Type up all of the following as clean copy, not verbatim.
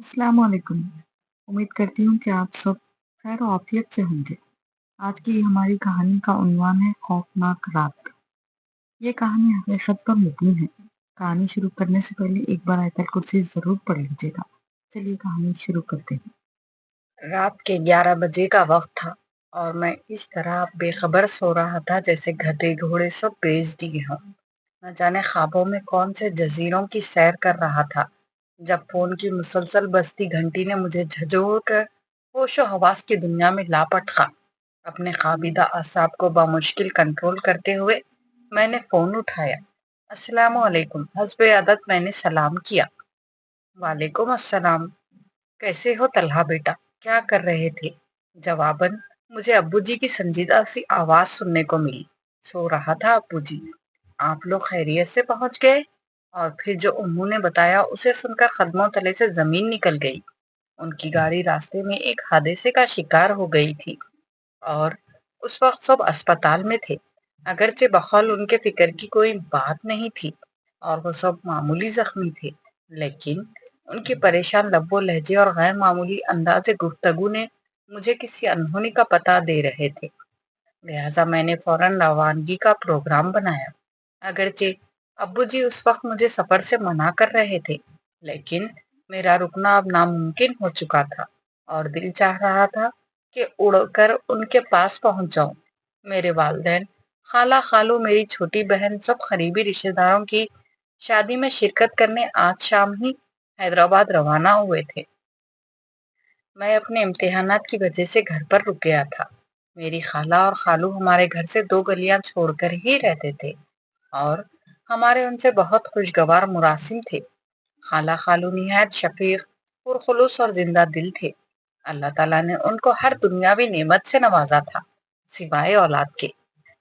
अस्सलाम वालेकुम। उम्मीद करती हूँ कि आप सब खैर आफियत से होंगे। आज की हमारी कहानी का उन्वान है खौफनाक रात। ये कहानी हकीकत पर मबनी है। कहानी शुरू करने से पहले एक बार आयतल कुर्सी जरूर पढ़ लीजिएगा। चलिए कहानी शुरू करते हैं। रात के 11 बजे का वक्त था और मैं इस तरह बेखबर सो रहा था जैसे गधे घोड़े सब बेच दिए हों। न जाने ख्वाबों में कौन से जजीरों की सैर कर रहा था जब फोन की मुसलसल बजती घंटी ने मुझे झंझोड़ कर होशो हवास की दुनिया में लापटका। अपने काबिदा आसाब को बामुश्किल कंट्रोल करते हुए मैंने फोन उठाया। अस्सलाम वालेकुम, हस्बे आदत मैंने सलाम किया। वालेकुम अस्सलाम, कैसे हो तलहा बेटा, क्या कर रहे थे? जवाबन मुझे अब्बू जी की संजीदा सी आवाज सुनने को मिली। सो रहा था अब्बू जी। आप लोग खैरियत से पहुंच गए? और फिर जो उन्होंने बताया उसे सुनकर कदमों तले से जमीन निकल गई। उनकी गाड़ी रास्ते में एक हादसे का शिकार हो गई थी और उस वक्त सब अस्पताल में थे। अगरचे बखौल उनके फिक्र की कोई बात नहीं थी और वो सब मामूली जख्मी थे, लेकिन उनकी परेशान लब्बो लहजे और गैर मामूली अंदाज़े गुफ्तगू ने मुझे किसी अनहोनी का पता दे रहे थे। लिहाजा मैंने फौरन रवानगी का प्रोग्राम बनाया। अगरचे अब्बू जी उस वक्त मुझे सफर से मना कर रहे थे, लेकिन मेरा रुकना अब नामुमकिन हो चुका था और दिल चाह रहा था कि उड़कर उनके पास पहुंच जाऊं। मेरे वालिदैन, खाला खालू, मेरी छोटी बहन सब करीबी रिश्तेदारों की शादी में शिरकत करने आज शाम ही हैदराबाद रवाना हुए थे। मैं अपने इम्तिहानात की वजह से घर पर रुक गया था। मेरी खाला और खालू हमारे घर से 2 गलियां छोड़कर ही रहते थे और हमारे उनसे बहुत खुशगवार मुरासिम थे। खाला खालू निहायत शफीक, पुरखुलूस और जिंदा दिल थे। अल्लाह ताला ने उनको हर दुनियावी नेमत से नवाजा था, सिवाय औलाद के।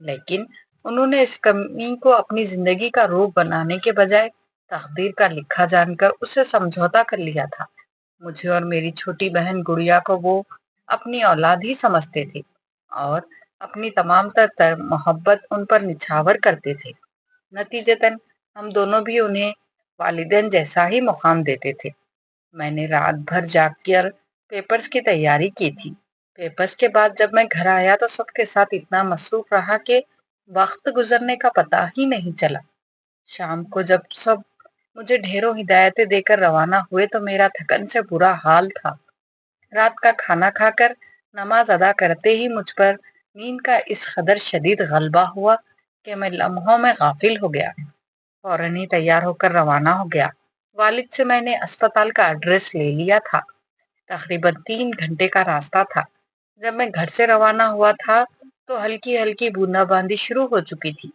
लेकिन उन्होंने इस कमी को अपनी जिंदगी का रूप बनाने के बजाय तकदीर का लिखा जानकर उससे समझौता कर लिया था। मुझे और मेरी छोटी बहन गुड़िया को वो अपनी औलाद ही समझते थे और अपनी तमाम तर मोहब्बत उन पर निछावर करते थे। नतीजतन हम दोनों भी उन्हें वालिदैन जैसा ही मुकाम देते थे। मैंने रात भर जागकर पेपर्स की तैयारी की थी। पेपर्स के बाद जब मैं घर आया तो सबके साथ इतना मसरूफ रहा कि वक्त गुजरने का पता ही नहीं चला। शाम को जब सब मुझे ढेरों हिदायतें देकर रवाना हुए तो मेरा थकन से बुरा हाल था। रात का खाना खाकर नमाज अदा करते ही मुझ पर नींद का इस कदर शदीद गलबा हुआ कि मैं लम्हों में गाफिल हो गया। फौरन ही तैयार होकर रवाना हो गया। वालिद से मैंने अस्पताल का एड्रेस ले लिया था। तकरीबन 3 घंटे का रास्ता था। जब मैं घर से रवाना हुआ था तो हल्की हल्की बूंदाबांदी शुरू हो चुकी थी।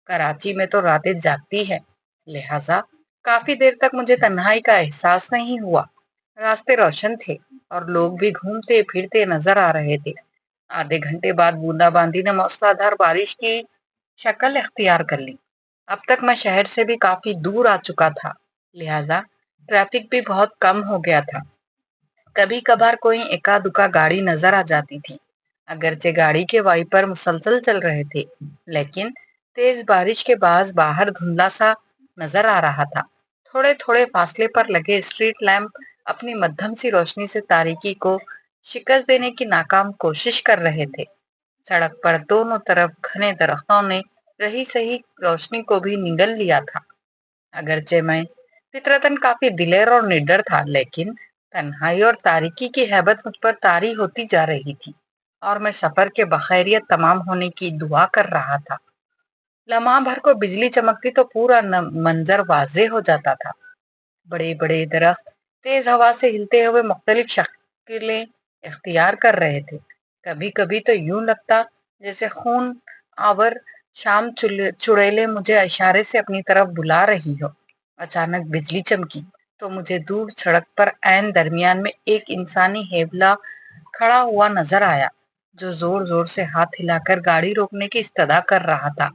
कराची में तो रातें जागती है, लिहाजा काफी देर तक मुझे तन्हाई का एहसास नहीं हुआ। रास्ते रोशन थे और लोग भी घूमते फिरते नजर आ रहे थे। आधे घंटे बाद बूंदाबांदी ने मूसलाधार बारिश की शक्ल इख्तियार कर ली। अब तक मैं शहर से भी काफी दूर आ चुका था, लिहाजा ट्रैफिक भी बहुत कम हो गया था। कभी कभार कोई एका दुका गाड़ी नजर आ जाती थी। अगरचे गाड़ी के वाइपर मुसलसल चल रहे थे, लेकिन तेज बारिश के बाद बाहर धुंधला सा नजर आ रहा था। थोड़े थोड़े फासले पर लगे स्ट्रीट लैंप अपनी मध्यम सी रोशनी से तारीकी को शिकस्त देने की नाकाम कोशिश कर रहे थे। सड़क पर दोनों तरफ घने दरख्तों ने रही सही रोशनी को भी निगल लिया था। अगरचे मैं फितरतन काफी दिलेर और निडर था, लेकिन तन्हाई और तारीकी की हैबत मुझ पर तारी होती जा रही थी और मैं सफर के बखैरियत तमाम होने की दुआ कर रहा था। लम्हा भर को बिजली चमकती तो पूरा मंजर वाजे हो जाता था। बड़े बड़े दरख्त तेज हवा से हिलते हुए मुख्तलिफ शक्लें इख्तियार कर रहे थे। कभी कभी तो यूं लगता जैसे खून आवर शाम चुड़ैले मुझे इशारे से अपनी तरफ बुला रही हो। अचानक बिजली चमकी तो मुझे दूर सड़क पर ऐन दरमियान में एक इंसानी हेबला खड़ा हुआ नजर आया, जो जोर जोर से हाथ हिलाकर गाड़ी रोकने की इस्तदा कर रहा था।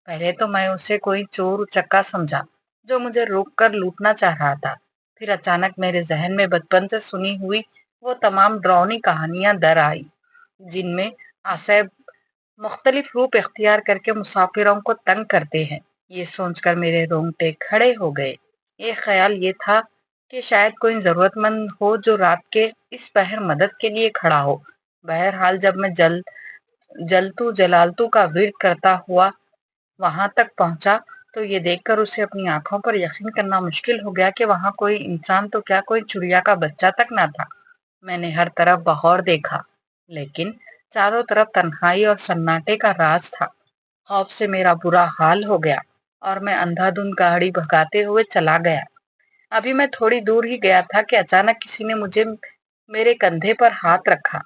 पहले तो मैं उसे कोई चोर उचक्का समझा जो मुझे रोक कर लूटना चाह रहा था। फिर अचानक मेरे जहन में बचपन से सुनी हुई वो तमाम डरावनी कहानियां दर आई, जिनमें आसैब मुख्तलिफ रूप इख्तियार करके मुसाफिरों को तंग करते हैं। ये सोचकर मेरे रोंगटे खड़े हो गए। एक ख्याल ये था کہ شاید کوئی ضرورت مند ہو جو رات کے اس پہر مدد کے لیے کھڑا ہو۔ بہرحال جب میں جلتو جلالتو کا ورد کرتا ہوا وہاں تک پہنچا تو یہ دیکھ کر اسے اپنی آنکھوں پر یقین کرنا مشکل ہو گیا کہ وہاں کوئی انسان تو کیا کوئی چڑیا کا بچہ تک نہ تھا۔ میں نے ہر طرف بغور دیکھا لیکن چاروں طرف تنہائی اور سناٹے کا راز تھا۔ خوف سے میرا برا حال ہو گیا اور میں اندھا دھند گاڑی بھگاتے ہوئے چلا گیا۔ ابھی میں تھوڑی دور ہی گیا تھا کہ اچانک کسی نے مجھے میرے کندھے پر ہاتھ رکھا۔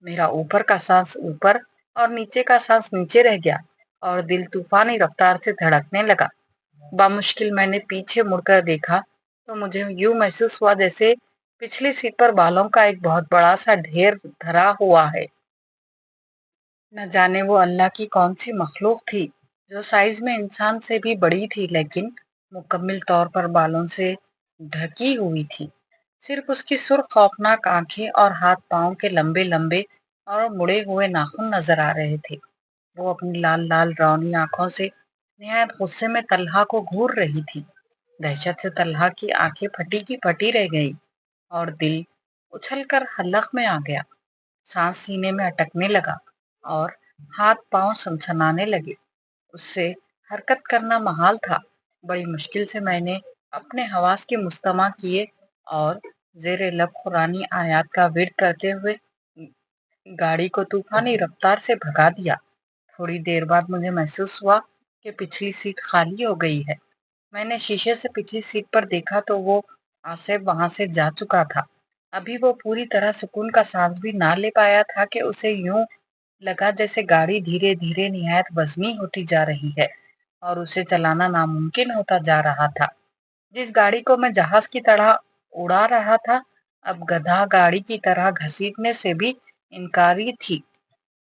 میرا اوپر کا سانس اوپر اور نیچے کا سانس نیچے رہ گیا اور دل طوفانی رفتار سے دھڑکنے لگا۔ بامشکل میں نے پیچھے مڑ کر دیکھا تو مجھے یوں محسوس ہوا جیسے پچھلی سیٹ پر بالوں کا ایک بہت بڑا سا ڈھیر دھرا ہوا ہے۔ نہ جانے وہ اللہ کی کون سی مخلوق تھی جو سائز میں انسان سے بھی بڑی تھی لیکن مکمل طور پر بالوں سے ڈھکی ہوئی تھی۔ صرف اس کی سرخ خوفناک آنکھیں اور ہاتھ پاؤں کے لمبے لمبے اور مڑے ہوئے ناخن نظر آ رہے تھے۔ وہ اپنی لال لال رونی آنکھوں سے نہایت غصے میں طلحہ کو گھور رہی تھی۔ دہشت سے طلحہ کی آنکھیں پھٹی کی پھٹی رہ گئی اور دل اچھل کر حلق میں آ گیا۔ سانس سینے میں اٹکنے لگا اور ہاتھ پاؤں سنسنانے لگے۔ اس سے حرکت کرنا محال تھا۔ بڑی مشکل سے میں نے اپنے حواس کے مستمع کیے اور زیر لب قرآنی آیات کا ورد کرتے ہوئے گاڑی کو طوفانی رفتار سے بھگا دیا۔ تھوڑی دیر بعد مجھے محسوس ہوا کہ پچھلی سیٹ خالی ہو گئی ہے۔ میں نے شیشے سے پچھلی سیٹ پر دیکھا تو وہ آصف وہاں سے جا چکا تھا۔ ابھی وہ پوری طرح سکون کا سانس بھی نہ لے پایا تھا کہ اسے یوں لگا جیسے گاڑی دھیرے دھیرے نہایت وزنی ہوتی جا رہی ہے اور اسے چلانا ناممکن ہوتا جا رہا تھا۔ جس گاڑی کو میں جہاز کی طرح اڑا رہا تھا اب گدھا گاڑی کی طرح گھسیٹنے سے بھی انکاری تھی۔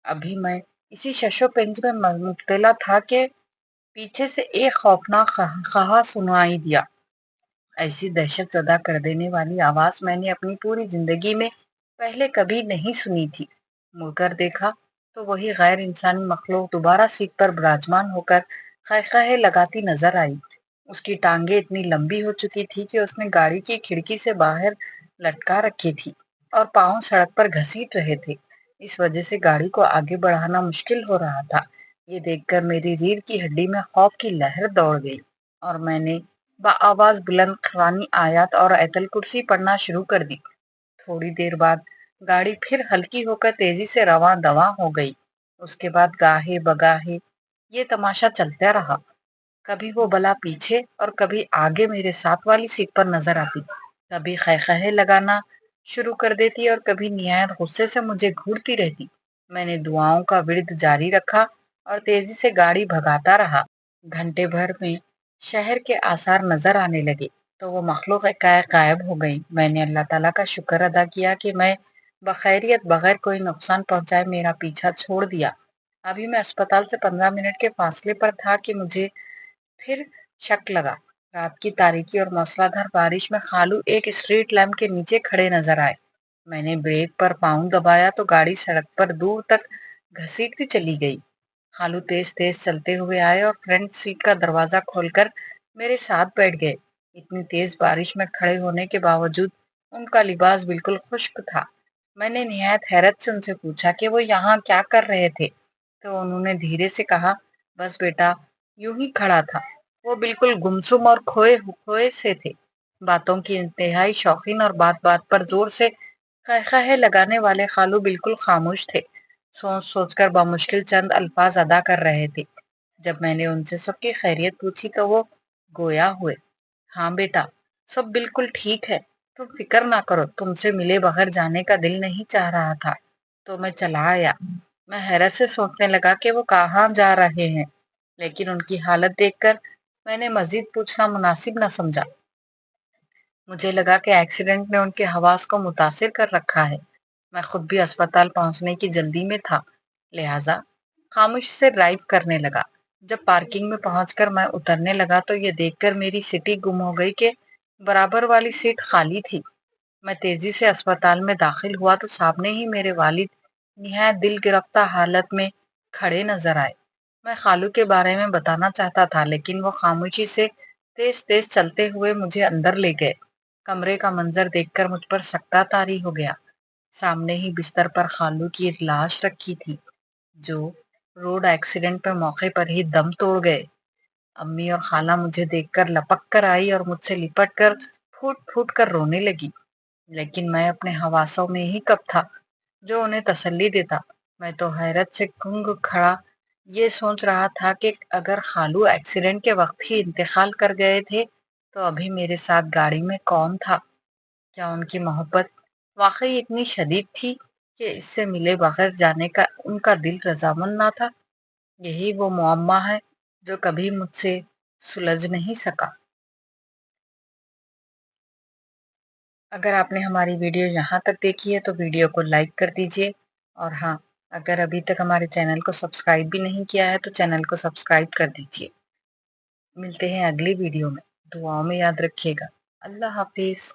ابھی میں اسی شش و پنج میں مبتلا تھا کہ پیچھے سے ایک خوفناک خہا سنائی دیا۔ ایسی دہشت زدہ کر دینے والی آواز میں نے اپنی پوری زندگی میں پہلے کبھی نہیں سنی تھی۔ مڑ کر دیکھا تو وہی غیر انسانی مخلوق دوبارہ سیٹ پر براجمان ہو کر خے لگاتی نظر آئی۔ اس کی ٹانگیں اتنی لمبی ہو چکی تھی کہ اس نے گاڑی کی کھڑکی سے باہر لٹکا رکھی تھی اور پاؤں سڑک پر گھسیٹ رہے تھے۔ اس وجہ سے گاڑی کو آگے بڑھانا مشکل ہو رہا تھا۔ یہ دیکھ کر میری ریڑھ کی ہڈی میں خوف کی لہر دوڑ گئی اور میں نے بآواز بلند قرآنی آیات اور آیت الکرسی پڑھنا شروع کر دی۔ تھوڑی دیر بعد گاڑی پھر ہلکی ہو کر تیزی سے رواں دواں ہو گئی۔ اس کے بعد گاہے بگاہے یہ تماشا چلتا رہا۔ کبھی وہ بلا پیچھے اور کبھی آگے میرے ساتھ والی سیٹ پر نظر آتی، کبھی خے لگانا شروع کر دیتی اور کبھی نہایت غصے سے مجھے گھورتی رہتی۔ میں نے دعاؤں کا ورد جاری رکھا اور تیزی سے گاڑی بھگاتا رہا۔ گھنٹے بھر میں شہر کے آثار نظر آنے لگے تو وہ مخلوق غائب ہو گئی۔ میں نے اللہ تعالیٰ کا شکر ادا کیا کہ میں بخیریت بغیر کوئی نقصان پہنچائے میرا پیچھا چھوڑ دیا۔ ابھی میں اسپتال سے 15 منٹ کے فاصلے پر تھا کہ مجھے پھر شک لگا۔ رات کی تاریکی اور موسلا دھار بارش میں خالو ایک اسٹریٹ لیمپ کے نیچے کھڑے نظر آئے۔ میں نے بریک پر پاؤں دبایا تو گاڑی سڑک پر دور تک گھسیٹتی چلی گئی۔ خالو تیز تیز چلتے ہوئے آئے اور فرنٹ سیٹ کا دروازہ کھول کر میرے ساتھ بیٹھ گئے۔ اتنی تیز بارش میں کھڑے ہونے کے باوجود ان کا لباس بالکل خشک تھا۔ میں نے نہایت حیرت سے ان سے پوچھا کہ وہ یہاں کیا کر رہے تھے تو انہوں نے دھیرے سے کہا، بس بیٹا یوں ہی کھڑا تھا۔ وہ بالکل گمسم اور کھوئے سے تھے۔ باتوں کی انتہائی شوقین اور بات بات پر زور سے خے لگانے والے خالو بالکل خاموش تھے۔ سوچ سوچ کر بامشکل چند الفاظ ادا کر رہے تھے۔ جب میں نے ان سے سب کی خیریت پوچھی تو وہ گویا ہوئے، ہاں بیٹا سب بالکل ٹھیک ہے، تم فکر نہ کرو، تم سے ملے بغیر جانے کا دل نہیں چاہ رہا تھا تو میں چلا آیا۔ میں حیرت سے سوچنے لگا کہ وہ کہاں جا رہے ہیں، لیکن ان کی حالت دیکھ کر میں نے مزید پوچھنا مناسب نہ سمجھا۔ مجھے لگا کہ ایکسیڈنٹ نے ان کے حواس کو متاثر کر رکھا ہے۔ میں خود بھی اسپتال پہنچنے کی جلدی میں تھا، لہذا خاموش سے ڈرائیو کرنے لگا۔ جب پارکنگ میں پہنچ کر میں اترنے لگا تو یہ دیکھ کر میری سیٹی گم ہو گئی کہ برابر والی سیٹ خالی تھی۔ میں تیزی سے اسپتال میں داخل ہوا تو سامنے ہی میرے والد نہایت دل گرفتہ حالت میں کھڑے نظر آئے۔ میں خالو کے بارے میں بتانا چاہتا تھا لیکن وہ خاموشی سے تیز تیز چلتے ہوئے مجھے اندر لے گئے۔ कमरे का मंजर देखकर मुझ पर सकता तारी हो गया। सामने ही बिस्तर पर खालू की एक लाश रखी थी, जो रोड एक्सीडेंट पर मौके पर ही दम तोड़ गए। अम्मी और खाला मुझे देखकर लपक कर आई और मुझसे लिपट कर फूट फूट कर रोने लगी, लेकिन मैं अपने हवासों में ही कब था जो उन्हें तसल्ली देता। मैं तो हैरत से गुंग खड़ा ये सोच रहा था कि अगर खालू एक्सीडेंट के वक्त ही इंतकाल कर गए थे, तो अभी मेरे साथ गाड़ी में कौन था? क्या उनकी मोहब्बत वाकई इतनी शदीद थी कि इससे मिले बगैर जाने का उनका दिल रजामंद ना था? यही वो मुअम्मा है जो कभी मुझसे सुलझ नहीं सका। अगर आपने हमारी वीडियो यहाँ तक देखी है तो वीडियो को लाइक कर दीजिए, और हाँ, अगर अभी तक हमारे चैनल को सब्सक्राइब भी नहीं किया है तो चैनल को सब्सक्राइब कर दीजिए। मिलते हैं अगली वीडियो में। दुआओं में याद रखिएगा। अल्लाह हाफिज।